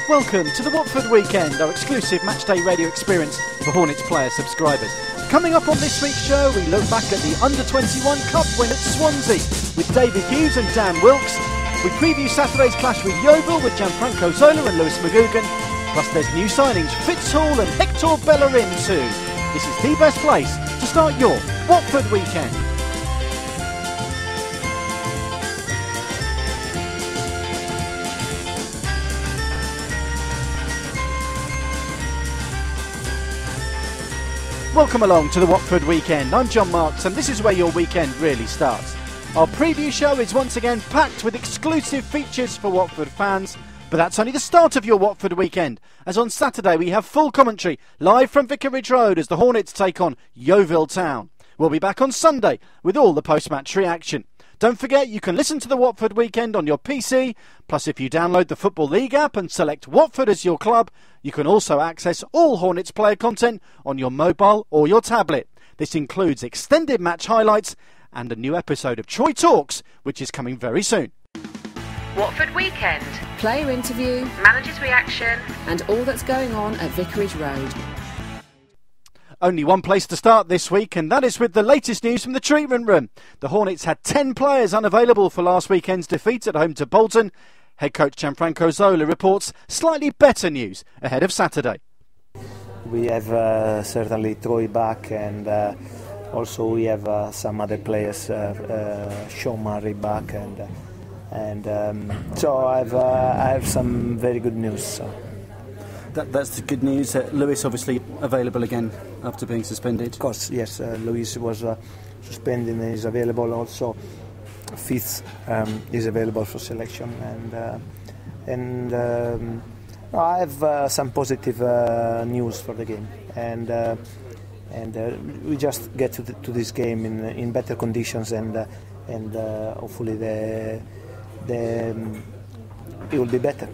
Welcome to the Watford Weekend, our exclusive matchday radio experience for Hornets Player subscribers. Coming up on this week's show, we look back at the Under-21 Cup win at Swansea with Dave Hughes and Dan Wilks. We preview Saturday's clash with Yeovil with Gianfranco, Zola and McGugan. Plus there's new signings, Fitz Hall and Hector Bellerin too. This is the best place to start your Watford Weekend. Welcome along to the Watford Weekend. I'm John Marks and this is where your weekend really starts. Our preview show is once again packed with exclusive features for Watford fans, but that's only the start of your Watford Weekend, as on Saturday we have full commentary live from Vicarage Road as the Hornets take on Yeovil Town. We'll be back on Sunday with all the post-match reaction. Don't forget you can listen to the Watford Weekend on your PC, plus if you download the Football League app and select Watford as your club, you can also access all Hornets Player content on your mobile or your tablet. This includes extended match highlights and a new episode of Troy Talks, which is coming very soon. Watford Weekend. Player interview, manager's reaction, and all that's going on at Vicarage Road. Only one place to start this week, and that is with the latest news from the treatment room. The Hornets had 10 players unavailable for last weekend's defeat at home to Bolton. Head coach Gianfranco Zola reports slightly better news ahead of Saturday. We have certainly Troy back, and also we have some other players, Sean Murray back, and so I have some very good news. So. That's the good news. Lewis obviously available again after being suspended. Of course, yes. Lewis was suspended and is available. Also, Fitz is available for selection, and I have some positive news for the game, and we just get to this game in better conditions, and hopefully it will be better.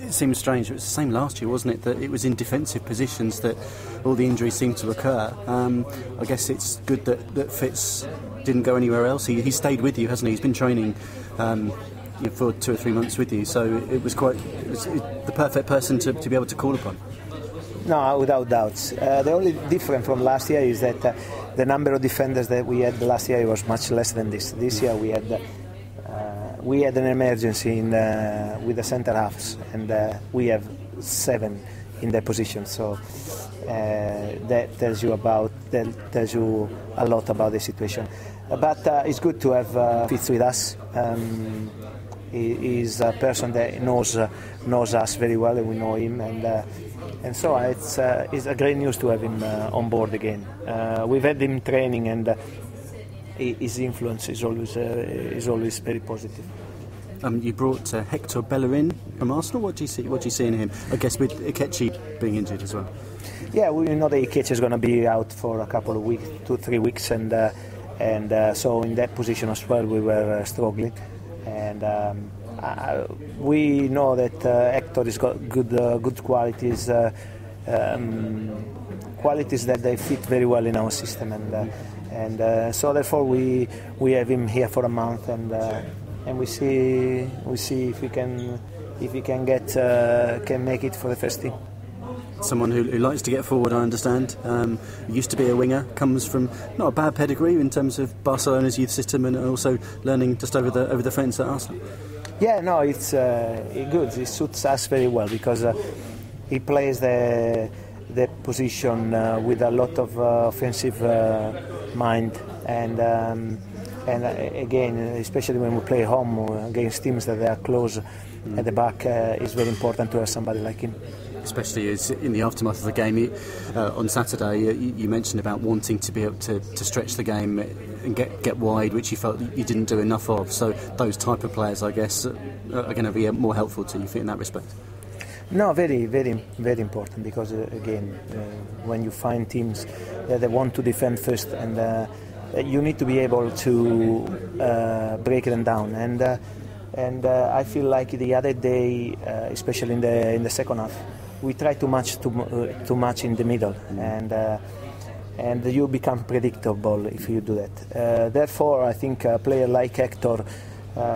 It seems strange. It was the same last year, wasn't it? That it was in defensive positions that all the injuries seemed to occur. I guess it's good that Fitz didn't go anywhere else. He stayed with you, hasn't he? He's been training for 2 or 3 months with you, so it was the perfect person to be able to call upon. No, without doubts. The only difference from last year is that the number of defenders that we had last year was much less than this. This year we had an emergency with the centre halves, and we have 7 in their position. So that tells you a lot about the situation. But it's good to have Fitz with us. He is a person that knows us very well, and we know him, and so it's a great news to have him on board again. We've had him training, and his influence is always very positive. You brought Hector Bellerin from Arsenal. What do you see in him? I guess with Ikechi being injured as well. Yeah, we know that Ikechi is going to be out for a couple of weeks, 2-3 weeks, and so in that position as well we were struggling. And we know that Hector has got good qualities. Qualities that they fit very well in our system, and so therefore we have him here for a month, and we see if we can make it for the first team. Someone who likes to get forward, I understand. Used to be a winger, comes from not a bad pedigree in terms of Barcelona's youth system, and also learning just over the fence at Arsenal. Yeah, no, it's good. It suits us very well because he plays the position with a lot of offensive mind, and again, especially when we play home against teams that are close at the back, it's very important to have somebody like him. Especially as in the aftermath of the game on Saturday, you mentioned about wanting to be able to stretch the game and get wide, which you felt you didn't do enough of. So those type of players, I guess, are going to be more helpful to you in that respect. No, very, very, very important, because again, when you find teams that they want to defend first, and you need to be able to break them down. And I feel like the other day, especially in the second half, we try too much in the middle, and you become predictable if you do that. Therefore, I think a player like Hector,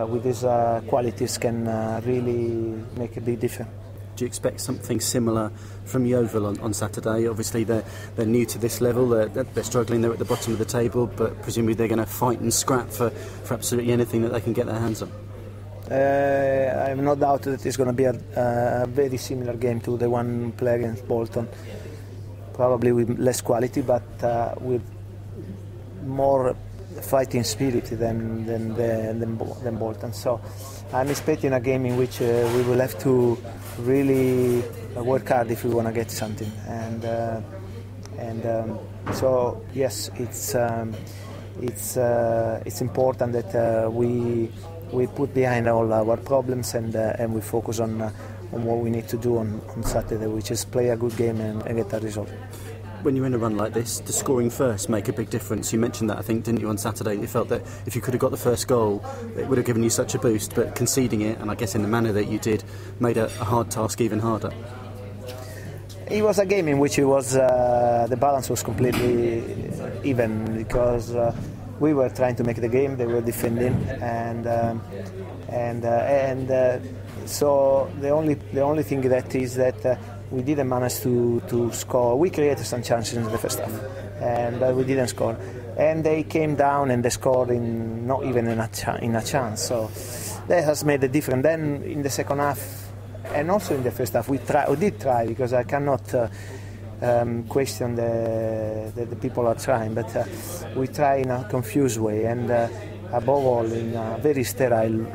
with his qualities, can really make a big difference. Do you expect something similar from Yeovil on Saturday? Obviously, they're new to this level. They're struggling. They're at the bottom of the table, but presumably they're going to fight and scrap for absolutely anything that they can get their hands on. I have no doubt that it's going to be a very similar game to the one played against Bolton. Probably with less quality, but with more fighting spirit than Bolton. So I'm expecting a game in which we will have to really work hard if we want to get something. So yes, it's important that we put behind all our problems and we focus on what we need to do on Saturday, which is play a good game and get a result. When you're in a run like this, does scoring first make a big difference? You mentioned that, I think, didn't you, on Saturday? You felt that if you could have got the first goal, it would have given you such a boost, but conceding it, and I guess in the manner that you did, made a hard task even harder. It was a game in which the balance was completely even, because we were trying to make the game, they were defending, so the only thing that is that we didn't manage to score. We created some chances in the first half, but we didn't score. And they came down and they scored not even in a chance. So that has made a difference. Then in the second half and also in the first half, we did try, because I cannot question the people are trying, but we try in a confused way and above all in a very sterile.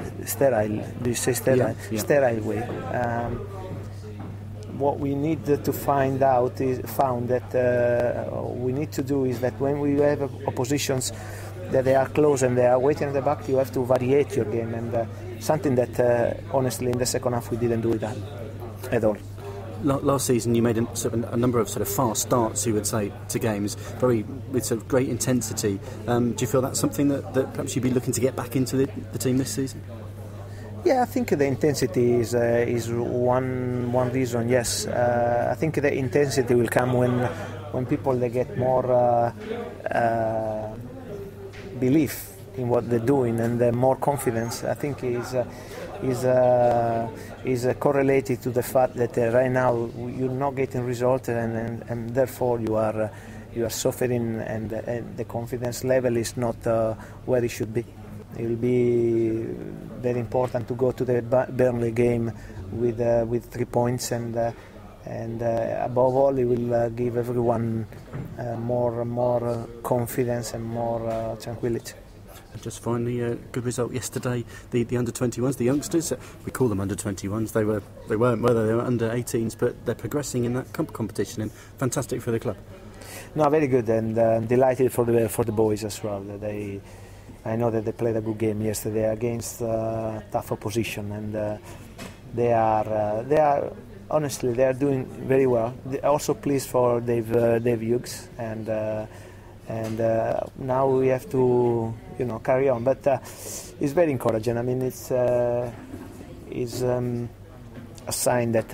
Do you say sterile? Yeah. Sterile way. What we need to find that we need to do is that when we have oppositions that they are close and they are waiting at the back, you have to variate your game, and something that honestly in the second half we didn't do that at all. Last season you made a number of sort of fast starts, you would say, to games, with sort of great intensity. Do you feel that's something that perhaps you'd be looking to get back into the team this season? Yeah, I think the intensity is one reason. Yes, I think the intensity will come when people they get more belief in what they're doing and more confidence. I think is correlated to the fact that right now you're not getting results and therefore you are suffering and the confidence level is not where it should be. It will be very important to go to the Burnley game with 3 points and above all it will give everyone more confidence and more tranquility. And just finally, a good result yesterday. The under-21s, the youngsters, we call them under-21s. They weren't, whether they were under-18s, but they're progressing in that competition, and fantastic for the club. No, very good, and delighted for the boys as well. I know that they played a good game yesterday against tough opposition, and they are honestly they are doing very well. Also pleased for Dave Hughes, and now we have to carry on. But it's very encouraging. I mean, it's a sign that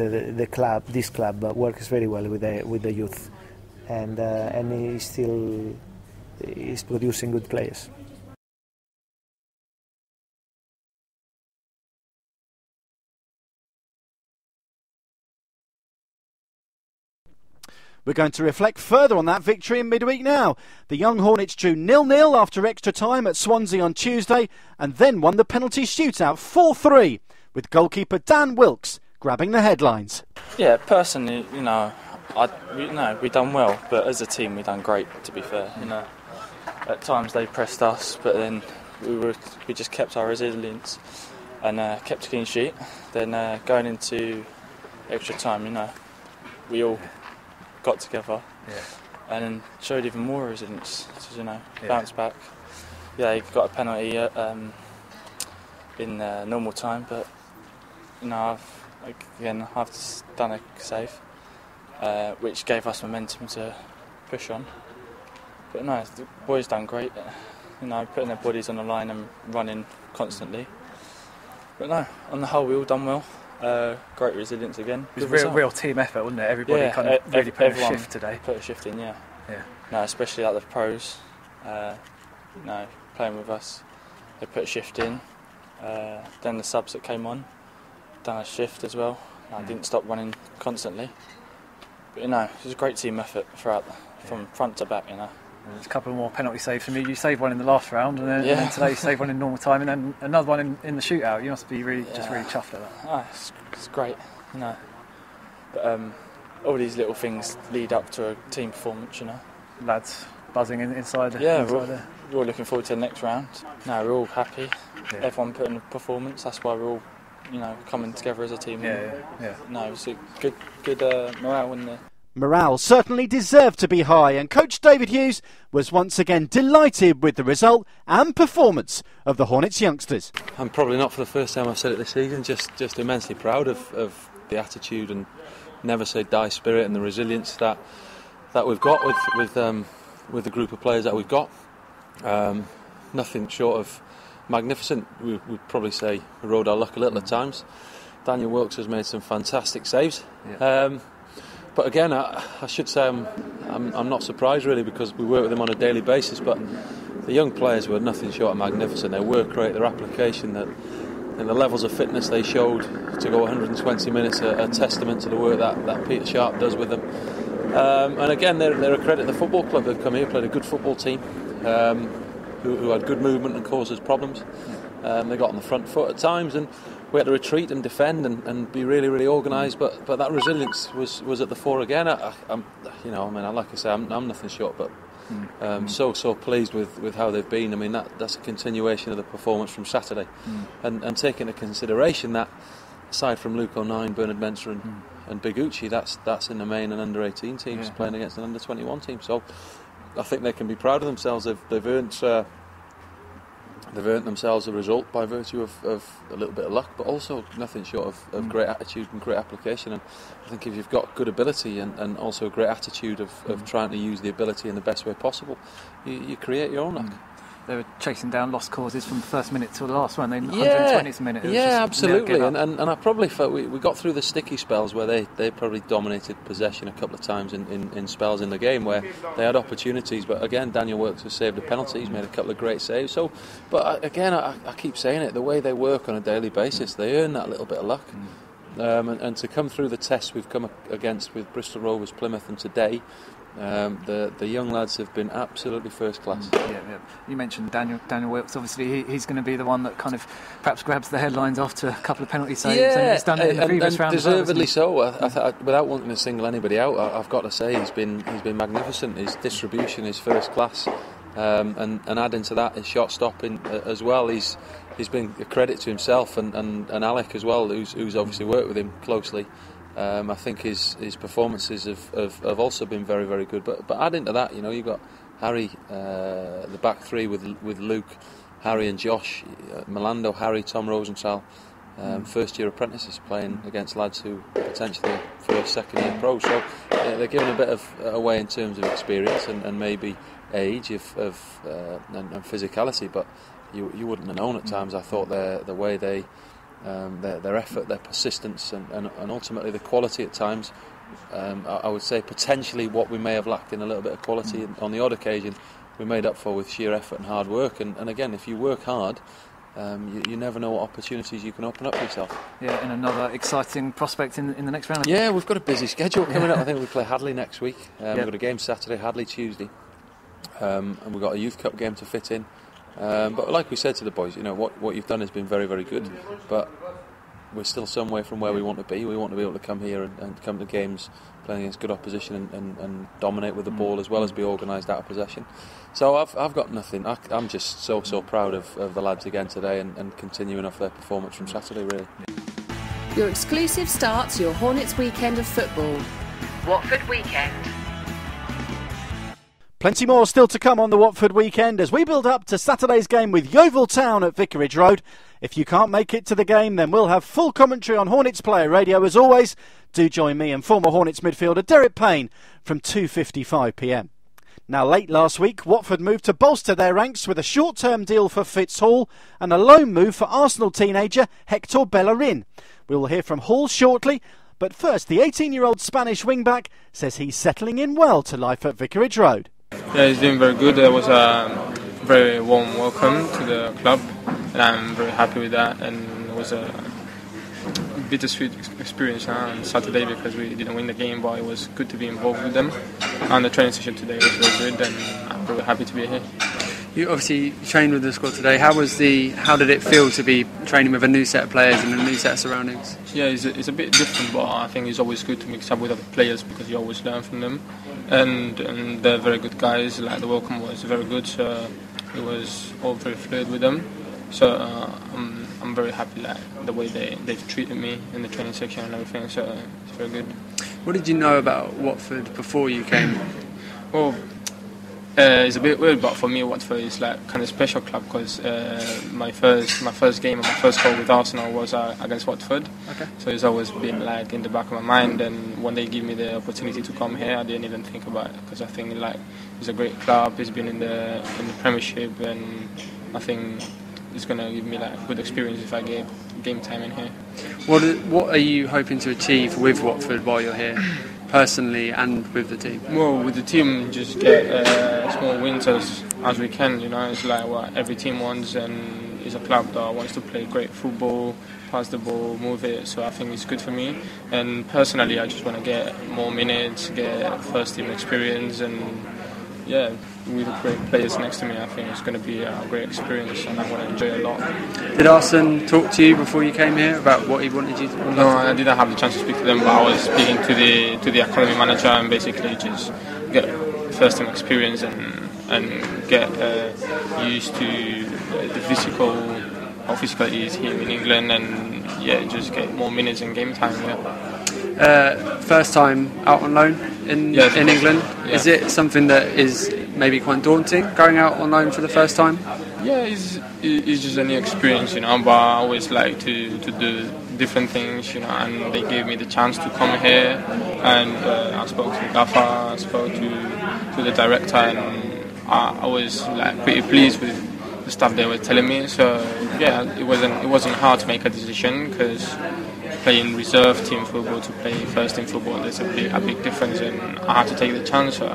this club works very well with the youth, and he still is producing good players. We're going to reflect further on that victory in midweek now. The young Hornets drew 0-0 after extra time at Swansea on Tuesday and then won the penalty shootout 4-3, with goalkeeper Dan Wilks grabbing the headlines. Yeah, personally, we done well, but as a team we done great, to be fair. At times they pressed us, but then we just kept our resilience and kept a clean sheet. Then going into extra time, we all got together and showed even more resilience to bounce back. Yeah, he got a penalty in normal time, but I've done a save, which gave us momentum to push on. But the boys done great, putting their bodies on the line and running constantly. But on the whole we all done well. Great resilience again. It was a real team effort, wasn't it? Everybody really put a shift today. Put a shift in, yeah. Especially like the pros, playing with us, they put a shift in. Then the subs that came on, done a shift as well. I didn't stop running constantly. But it was a great team effort throughout, from front to back. There's a couple more penalty saves from you. You saved one in the last round, and then today you saved one in normal time, and then another one in the shootout. You must be really chuffed at that. It's great, But all these little things lead up to a team performance, Lads buzzing inside. We're all looking forward to the next round. We're all happy. Yeah. Everyone put in a performance. That's why we're all, coming together as a team. It's a good morale in there. Morale certainly deserved to be high, and coach David Hughes was once again delighted with the result and performance of the Hornets youngsters. I'm probably not for the first time I've said it this season, just immensely proud of the attitude and never say die spirit and the resilience that we've got with the group of players that we've got. Nothing short of magnificent. We'd probably say we rode our luck a little at times. Daniel Wilks has made some fantastic saves. But again, I should say I'm not surprised really, because we work with them on a daily basis. But the young players were nothing short of magnificent. Their work rate, their application, and the levels of fitness they showed to go 120 minutes, a testament to the work that Peter Sharp does with them. And again, they're a credit to the football club. They've come here, played a good football team, who had good movement and caused us problems. They got on the front foot at times, and we had to retreat and defend and be really, really organised. But that resilience was at the fore again. Like I say, I'm nothing short, but so pleased with how they've been. I mean, that's a continuation of the performance from Saturday, and taking into consideration that aside from Luke O'Nien, Bernard Mensah and Big Uchi, that's in the main and under 18 teams playing against an under 21 team. So I think they can be proud of themselves. They've earned themselves a result by virtue of a little bit of luck, but also nothing short of great attitude and great application. And I think if you've got good ability and also a great attitude of trying to use the ability in the best way possible, you create your own luck. They were chasing down lost causes from the first minute to the last one. They 120th minute. Absolutely. And I probably felt we got through the sticky spells where they probably dominated possession a couple of times in spells in the game where they had opportunities. But again, Daniel Wilks has saved a penalty. He's made a couple of great saves. So, but again, I keep saying it. The way they work on a daily basis, they earn that little bit of luck. And to come through the tests we've come against with Bristol Rovers, Plymouth, and today. The young lads have been absolutely first class. You mentioned Daniel Wilks. Obviously, he's going to be the one that kind of perhaps grabs the headlines after a couple of penalty saves. And he's done it in the previous round. Deservedly so. Without wanting to single anybody out, I've got to say he's been magnificent. His distribution is first class, and adding to that his shot stopping as well. He's been a credit to himself and Alec as well, who's obviously worked with him closely. I think his performances have also been very, very good. But adding to that, you've got Harry, the back three with Luke, Harry and Josh, Melando, Harry, Tom Rosenthal, first year apprentices playing against lads who potentially first, second year pros. So they're giving a bit of away in terms of experience and maybe age and physicality. But you wouldn't have known at times. I thought the way they. Their effort, their persistence, and ultimately the quality at times. I would say potentially what we may have lacked in a little bit of quality on the odd occasion, we made up for with sheer effort and hard work. And again, if you work hard, you never know what opportunities you can open up for yourself. Yeah, and another exciting prospect in the next round. Yeah, we've got a busy schedule coming up. I think we play Hadley next week. We've got a game Saturday, Hadley Tuesday, and we've got a Youth Cup game to fit in. But like we said to the boys, what you've done has been very, very good. But we're still some way from where we want to be. We want to be able to come here and come to games playing against good opposition and dominate with the ball as well as be organised out of possession. So I've got nothing. I'm just so proud of the lads again today and continuing off their performance from Saturday, really. Your exclusive start to your Hornets weekend of football. Watford Weekend. Plenty more still to come on the Watford weekend as we build up to Saturday's game with Yeovil Town at Vicarage Road. If you can't make it to the game, then we'll have full commentary on Hornets Player Radio as always. Do join me and former Hornets midfielder Derek Payne from 2:55pm. Now, late last week, Watford moved to bolster their ranks with a short-term deal for Fitz Hall and a loan move for Arsenal teenager Hector Bellerin. We will hear from Hall shortly. But first, the 18-year-old Spanish wing-back says he's settling in well to life at Vicarage Road. Yeah, it's doing very good. There was a very warm welcome to the club, and I'm very happy with that. And it was a bittersweet experience on Saturday because we didn't win the game, but it was good to be involved with them. And the training session today was very good, and I'm very happy to be here. You obviously trained with the squad today. How did it feel to be training with a new set of players and a new set of surroundings? Yeah, it's a bit different, but I think it's always good to mix up with other players because you always learn from them. And they're very good guys. Like the welcome was very good, so it was all very fluid with them. So I'm very happy the way they've treated me in the training section and everything. So it's very good. What did you know about Watford before you came? Well, it's a bit weird, but for me, Watford is like kind of special club because my first game and my first goal with Arsenal was against Watford. Okay. So it's always been like in the back of my mind. And when they give me the opportunity to come here, I didn't even think about it because I think like it's a great club. It's been in the Premiership, and I think it's gonna give me like good experience if I get game time in here. What are you hoping to achieve with Watford while you're here? Personally and with the team? Well, with the team, just get small wins as we can. You know, it's like what every team wants, and it's a club that wants to play great football, pass the ball, move it. So I think it's good for me. And personally, I just want to get more minutes, get first team experience, and yeah, with great players next to me, I think it's going to be a great experience, and I'm going to enjoy it a lot. Did Arsene talk to you before you came here about what he wanted you to do? No, I didn't have the chance to speak to them, but I was speaking to the academy manager and basically just get first team experience and get used to the how physical it is here in England, and yeah, just get more minutes and game time. Yeah. First time out on loan in England. Yeah. Is it something that is maybe quite daunting, going out on loan for the first time? Yeah, it's just a new experience, you know, but I always like to do different things, you know, and they gave me the chance to come here, and I spoke to Gaffer, I spoke to the director, and I was like pretty pleased with the stuff they were telling me. So yeah, it wasn't hard to make a decision because playing reserve team football to play first team football, there's a big difference, and I had to take the chance. So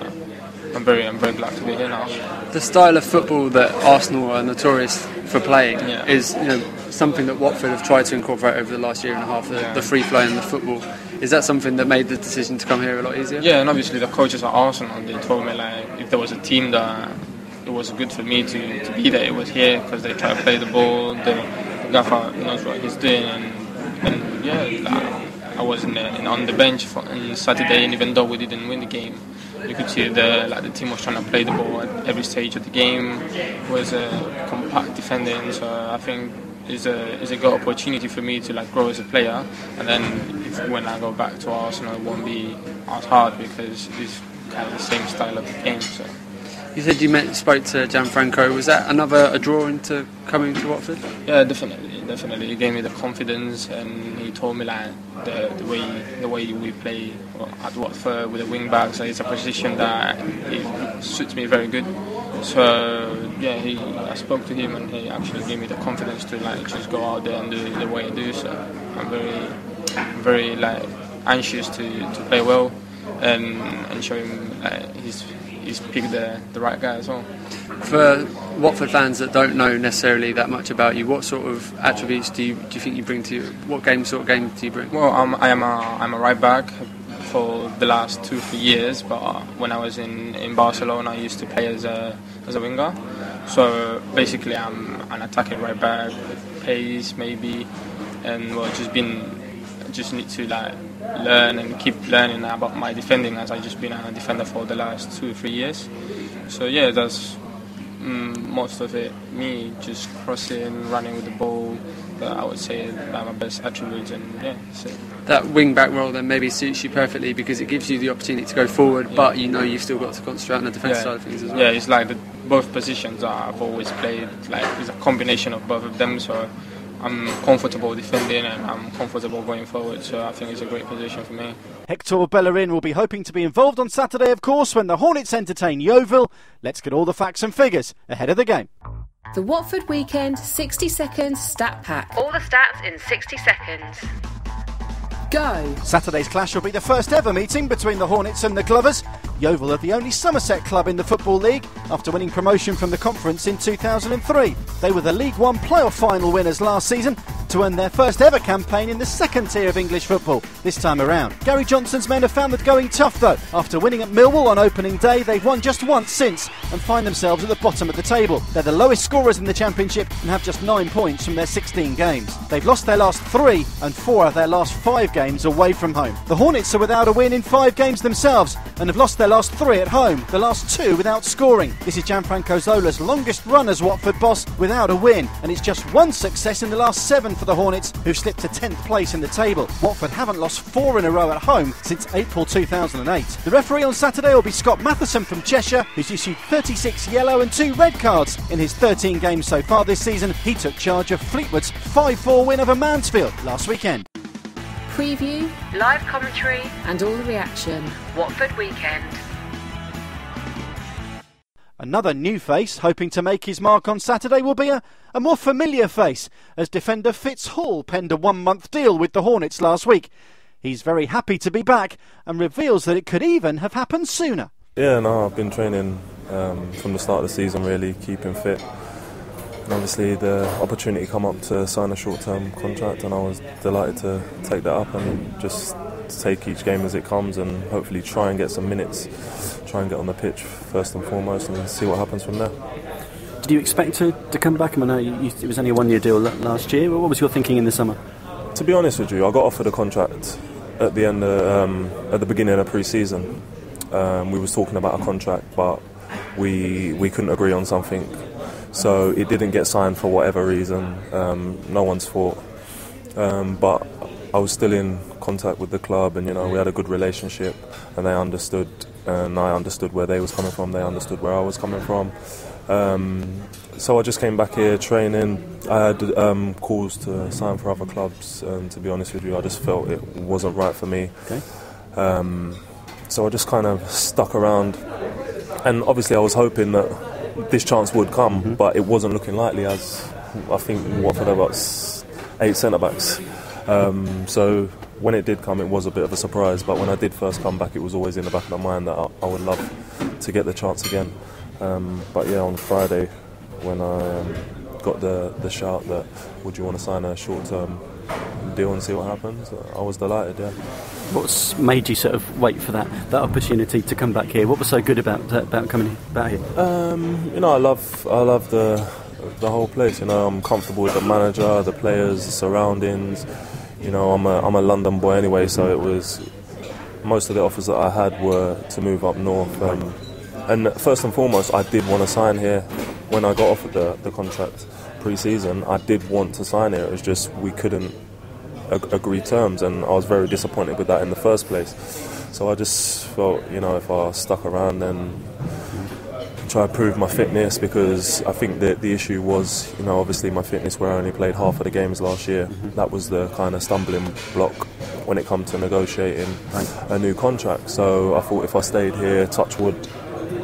I'm very glad to be here now. The style of football that Arsenal are notorious for playing is, you know, something that Watford have tried to incorporate over the last year and a half. The free flow in the football. Is that something that made the decision to come here a lot easier? Yeah, and obviously the coaches at Arsenal, they told me like if there was a team that it was good for me to be there, it was here because they try to play the ball. The Gaffer knows what he's doing, and yeah, like, I was on the bench on Saturday, and even though we didn't win the game, you could see the team was trying to play the ball at every stage of the game. It was compact defending, so I think it's a good opportunity for me to like grow as a player. And then when I go back to Arsenal, it won't be as hard because it's kind of the same style of the game. So. You said you spoke to Gianfranco. Was that a draw into coming to Watford? Yeah, definitely. He gave me the confidence, and he told me like the way we play at Watford with the wing backs. So it's a position that it suits me very good. So yeah, I spoke to him, and he actually gave me the confidence to like just go out there and do the way I do. So I'm very like anxious to play well and show him he's picked the right guy as well. For Watford fans that don't know necessarily that much about you, what sort of attributes do you think you bring to what sort of game do you bring? Well, I'm a right back for the last 2-3 years, but when I was in Barcelona, I used to play as a winger. So basically, I'm an attacking right back with pace maybe, and just need to like learn and keep learning about my defending, as I've just been a defender for the last 2-3 years. So yeah, that's most of it. Me just crossing, running with the ball. That I would say are my best attributes, and yeah, that's it. That wing back role then maybe suits you perfectly because it gives you the opportunity to go forward, but you know you've still got to concentrate on the defensive side of things as well. Yeah, it's like both positions that I've always played. Like it's a combination of both of them. So I'm comfortable defending and I'm comfortable going forward, so I think it's a great position for me. Hector Bellerin will be hoping to be involved on Saturday, of course, when the Hornets entertain Yeovil. Let's get all the facts and figures ahead of the game. The Watford Weekend 60-second stat pack. All the stats in 60 seconds. Go! Saturday's clash will be the first ever meeting between the Hornets and the Glovers. Yeovil are the only Somerset club in the Football League after winning promotion from the conference in 2003. They were the League One playoff final winners last season, to earn their first ever campaign in the second tier of English football this time around. Gary Johnson's men have found the going tough though. After winning at Millwall on opening day, they've won just once since and find themselves at the bottom of the table. They're the lowest scorers in the Championship and have just 9 points from their 16 games. They've lost their last 3 and 4 of their last 5 games away from home. The Hornets are without a win in 5 games themselves and have lost their last 3 at home, the last 2 without scoring. This is Gianfranco Zola's longest run as Watford boss without a win, and it's just 1 success in the last 7 for the Hornets, who've slipped to 10th place in the table. Watford haven't lost 4 in a row at home since April 2008. The referee on Saturday will be Scott Matheson from Cheshire, who's issued 36 yellow and 2 red cards in his 13 games so far this season. He took charge of Fleetwood's 5-4 win over Mansfield last weekend. Preview, Live commentary, and all the reaction. Watford Weekend. Another new face hoping to make his mark on Saturday will be a more familiar face, as defender Fitz Hall penned a 1-month deal with the Hornets last week. He's very happy to be back and reveals that it could even have happened sooner. Yeah, no, I've been training from the start of the season, really, keeping fit. And obviously the opportunity come up to sign a short-term contract, and I was delighted to take that up and just take each game as it comes and hopefully try and get some minutes, try and get on the pitch first and foremost and see what happens from there. Did you expect to come back? I know it was only a 1-year deal last year. What was your thinking in the summer? To be honest with you, I got offered a contract at the end at the beginning of pre-season. We was talking about a contract, but we couldn't agree on something, so it didn't get signed for whatever reason. No one's fault, but I was still in contact with the club, and we had a good relationship, and they understood, and I understood where they was coming from. They understood where I was coming from. So I just came back here training. I had calls to sign for other clubs, and to be honest with you, I just felt it wasn't right for me. Okay. So I just kind of stuck around, and obviously I was hoping that this chance would come, but it wasn't looking likely, as I think Watford have got 8 centre-backs. So when it did come, it was a bit of a surprise, but when I did first come back, it was always in the back of my mind that I would love to get the chance again. But yeah, on Friday, when I got the shout that would you want to sign a short-term deal and see what happens, I was delighted. Yeah. What's made you sort of wait for that opportunity to come back here? What was so good about coming back here? I love the whole place. I'm comfortable with the manager, the players, the surroundings. I'm a London boy anyway, so it was most of the offers that I had were to move up north. And first and foremost, I did want to sign here. When I got offered the contract pre-season, I did want to sign here. It was just we couldn't agree terms, and I was very disappointed with that in the first place. So I just felt, if I stuck around, then try to prove my fitness, because I think that the issue was, obviously my fitness, where I only played half of the games last year. That was the kind of stumbling block when it comes to negotiating a new contract. So I thought if I stayed here, touch wood,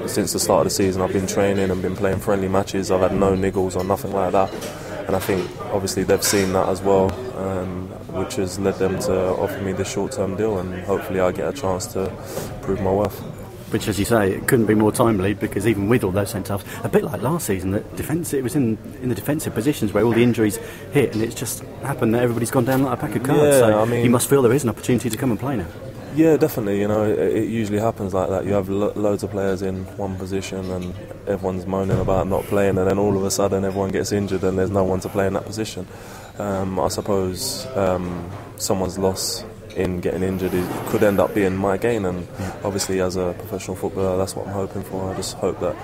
since the start of the season I've been training and been playing friendly matches. I've had no niggles or nothing like that, and I think obviously they've seen that as well, which has led them to offer me this short-term deal, and hopefully I get a chance to prove my worth. Which, as you say, it couldn't be more timely, because even with all those centre-halves, a bit like last season, it was in the defensive positions where all the injuries hit, and it's just happened that everybody's gone down like a pack of cards. Yeah, so you must feel there is an opportunity to come and play now. Yeah, definitely. It usually happens like that. You have loads of players in one position, and everyone's moaning about not playing, and then all of a sudden everyone gets injured and there's no one to play in that position. I suppose someone's loss in getting injured could end up being my gain, and obviously as a professional footballer, that's what I'm hoping for. I just hope that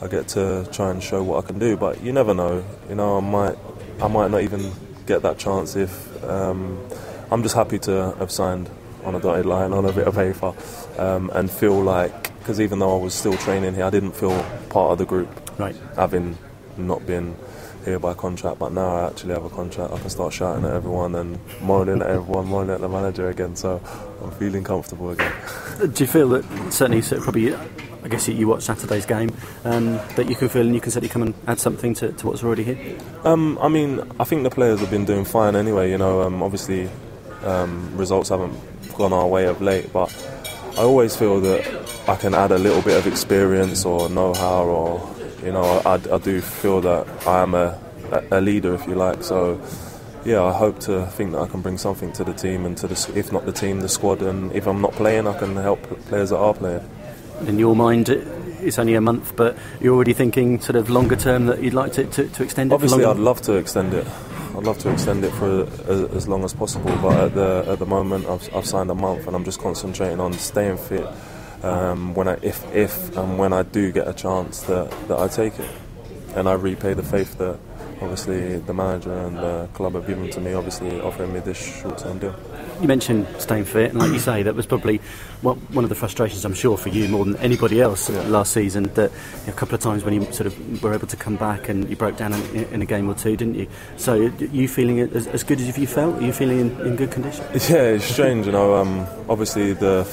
I get to try and show what I can do, but you never know. I might not even get that chance. If I'm just happy to have signed on a dotted line, on a bit of paper, and feel like, because even though I was still training here, I didn't feel part of the group, right, having not been here by contract, but now I actually have a contract. I can start shouting at everyone and moaning at everyone, moaning at the manager again, so I'm feeling comfortable again. Do you feel that, certainly probably, I guess you watched Saturday's game, that you can feel and you can certainly come and add something to what's already here? I think the players have been doing fine anyway, obviously results haven't gone our way of late, but I always feel that I can add a little bit of experience or know-how, or I do feel that I am a leader, if you like. So yeah, I hope to think that I can bring something to the team and to if not the team, the squad, and if I'm not playing, I can help players that are playing. In your mind, it's only a month, but you're already thinking sort of longer term that you'd like to extend it? Obviously, I'd love to extend it. I'd love to extend it for as long as possible, but at the moment I've signed a month and I'm just concentrating on staying fit. When I do get a chance that I take it, and I repay the faith that obviously the manager and the club have given to me, obviously offering me this short-term deal. You mentioned staying fit, and like you say, that was probably one of the frustrations, I'm sure, for you more than anybody else last season, that a couple of times when you sort of were able to come back and you broke down in a game or two, didn't you? So are you feeling as good as you felt? Are you feeling in good condition? Yeah, it's strange, you know. Obviously the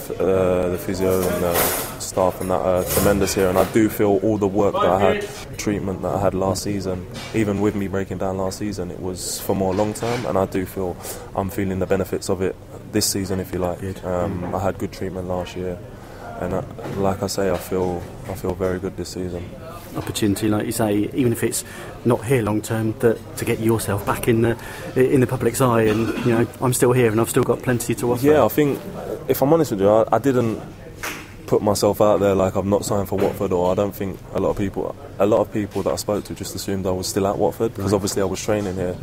physio and the staff and that are tremendous here, and I do feel all the work that I had, treatment that I had last season, even with me breaking down last season, it was for more long term, and I do feel I'm feeling the benefits of it this season, if you like. I had good treatment last year, and like I say, I feel very good this season. Opportunity, like you say, even if it's not here long term, to get yourself back in the public's eye, and you know, I'm still here and I've still got plenty to offer. Yeah, I think, if I'm honest with you, I didn't put myself out there like I've not signed for Watford, or I don't think a lot of people that I spoke to just assumed I was still at Watford, because obviously I was training here.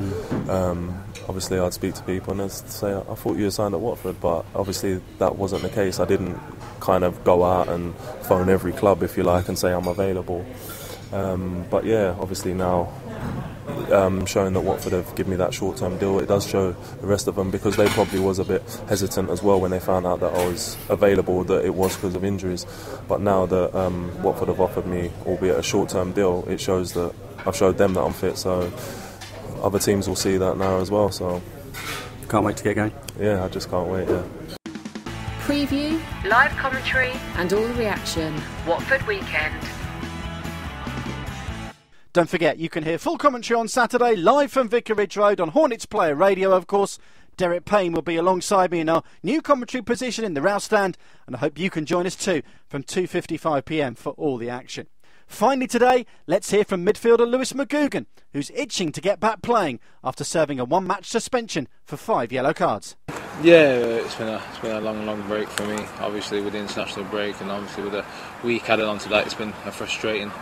Obviously I'd speak to people and they'd say, I thought you were signed at Watford, but obviously that wasn't the case. I didn't kind of go out and phone every club, if you like, and say I'm available. But yeah, obviously now showing that Watford have given me that short-term deal, it does show the rest of them, because they probably was a bit hesitant as well when they found out that I was available, that it was because of injuries. But now that Watford have offered me, albeit a short-term deal, it shows that I've showed them that I'm fit, so other teams will see that now as well. So can't wait to get going. Yeah, I just can't wait. Yeah. Preview, live commentary, and all the reaction. Watford Weekend. Don't forget, you can hear full commentary on Saturday, live from Vicarage Road on Hornets Player Radio, of course. Derek Payne will be alongside me in our new commentary position in the Rouse Stand, and I hope you can join us too from 2:55pm for all the action. Finally today, let's hear from midfielder Lewis McGugan, who's itching to get back playing after serving a one-match suspension for 5 yellow cards. Yeah, it's been a long break for me, obviously with the international break, and obviously with a week added on to that, it's been a frustrating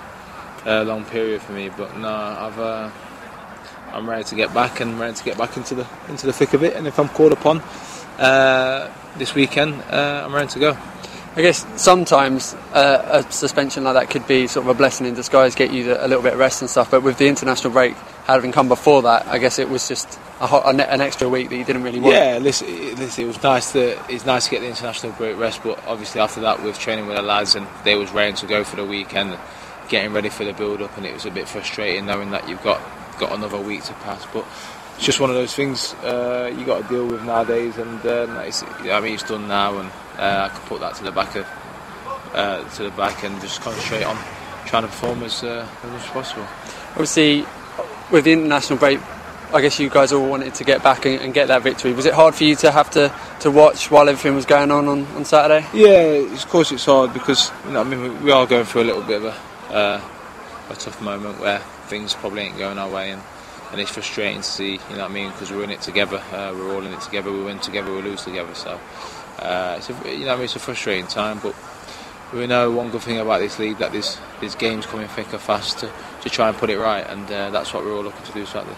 long period for me. But no, I'm ready to get back, and ready to get back into the thick of it. And if I'm called upon this weekend, I'm ready to go. I guess sometimes a suspension like that could be sort of a blessing in disguise, get you a little bit of rest and stuff. But with the international break having come before that, I guess it was just an extra week that you didn't really want. Yeah, listen, it was nice to get the international break rest. But obviously after that, with training with the lads, and they was ready to go for the weekend, getting ready for the build-up, and it was a bit frustrating knowing that you've got another week to pass. But it's just one of those things you got to deal with nowadays, and it's done now, and I can put that to the back and just concentrate on trying to perform as much as possible. Obviously, with the international break, I guess you guys all wanted to get back and get that victory. Was it hard for you to have to watch while everything was going on Saturday? Yeah, of course it's hard, because we are going through a little bit of a tough moment where things probably ain't going our way, and it's frustrating to see, because we're in it together. We're all in it together. We win together, we lose together. So it's a frustrating time, but we know one good thing about this league, that there's games coming thick and fast to try and put it right, and that's what we're all looking to do Saturday.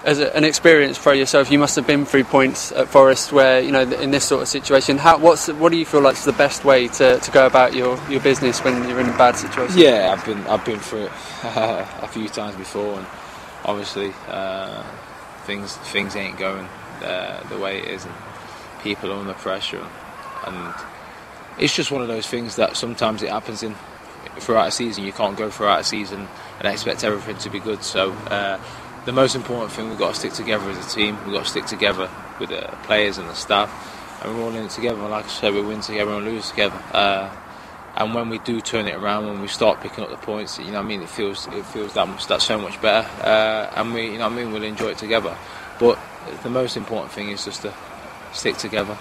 As an experienced pro yourself, you must have been through points at Forest where, in this sort of situation, what do you feel like is the best way to go about your business when you're in a bad situation? Yeah, I've been through it a few times before, and obviously things ain't going the way it is, and people are under pressure, and it's just one of those things that sometimes it happens throughout a season. You can't go throughout a season and expect everything to be good. So the most important thing, we've got to stick together as a team. We've got to stick together with the players and the staff, and we're all in it together. And like I said, we win together and lose together. And when we do turn it around, when we start picking up the points, it feels that's so much better. And we'll enjoy it together. But the most important thing is just to stick together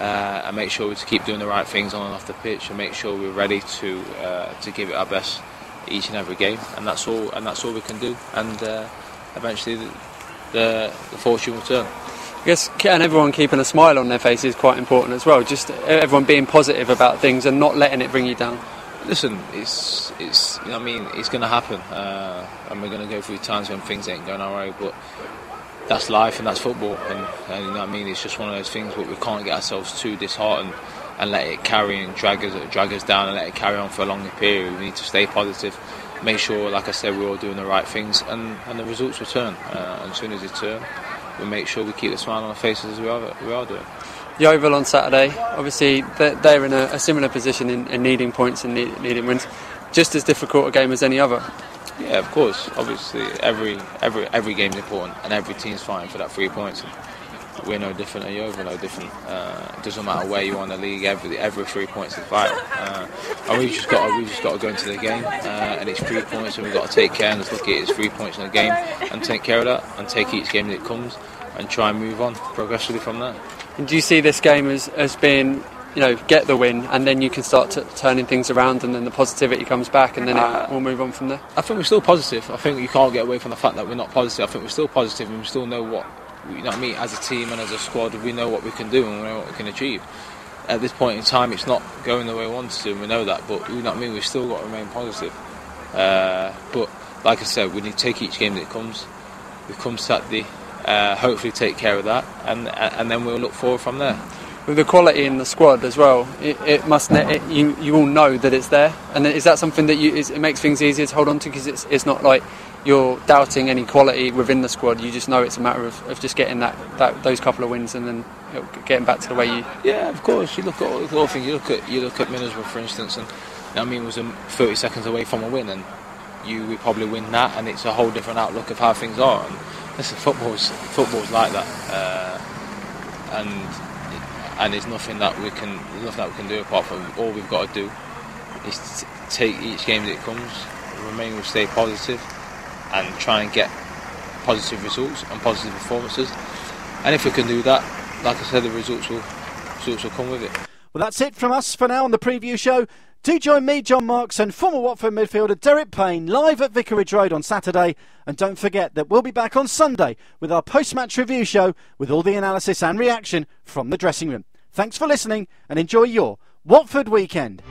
and make sure we keep doing the right things on and off the pitch, and make sure we're ready to give it our best each and every game. And that's all we can do. And eventually the fortune will turn. I guess, and everyone keeping a smile on their face is quite important as well. Just everyone being positive about things and not letting it bring you down. Listen, it's you know what I mean, it's going to happen, and we're going to go through times when things ain't going our way, but that's life and that's football, and you know what I mean, it's just one of those things, but we can't get ourselves too disheartened and let it carry and drag us down and let it carry on for a longer period. We need to stay positive, make sure, like I said, we're all doing the right things, and the results will turn, and as soon as they turn, we'll make sure we keep the smile on our faces as we are doing. Yeovil on Saturday, obviously they're in a similar position in needing points and needing wins. Just as difficult a game as any other. Yeah, of course. Obviously, every game's important, and every team's fighting for that 3 points. And we're no different at Yeovil, no different. It doesn't matter where you are in the league. Every 3 points is vital. And we've just got to go into the game, and it's 3 points, and we've got to take care and just look at it as 3 points in the game, and take care of that, and take each game that it comes, and try and move on progressively from there. And do you see this game as being, you know, get the win and then you can start turning things around and then the positivity comes back and then we'll move on from there? I think we're still positive. I think you can't get away from the fact that we're not positive. I think we're still positive and we still know what, you know what I mean, as a team and as a squad, we know what we can do and we know what we can achieve. At this point in time, it's not going the way we want to, and we know that, but you know what I mean, we've still got to remain positive. But like I said, we need to take each game that comes. We come Saturday, hopefully take care of that, and then we'll look forward from there. With the quality in the squad as well, you all know that it's there, and is that something that it makes things easier to hold on to, because it's not like you're doubting any quality within the squad. You just know it's a matter of just getting those couple of wins and then getting back to the way you. Yeah, of course. You look at all the things. You look at Middlesbrough, for instance, and you know what I mean, was 30 seconds away from a win, and we probably win that, and it's a whole different outlook of how things are. And listen, football's like that, and there's nothing that we can do apart from all we've got to do is take each game that it comes, remain, stay positive, and try and get positive results and positive performances. And if we can do that, like I said, the results will come with it. Well, that's it from us for now on the preview show. Do join me, John Marks, and former Watford midfielder Derek Payne live at Vicarage Road on Saturday. And don't forget that we'll be back on Sunday with our post-match review show with all the analysis and reaction from the dressing room. Thanks for listening and enjoy your Watford weekend.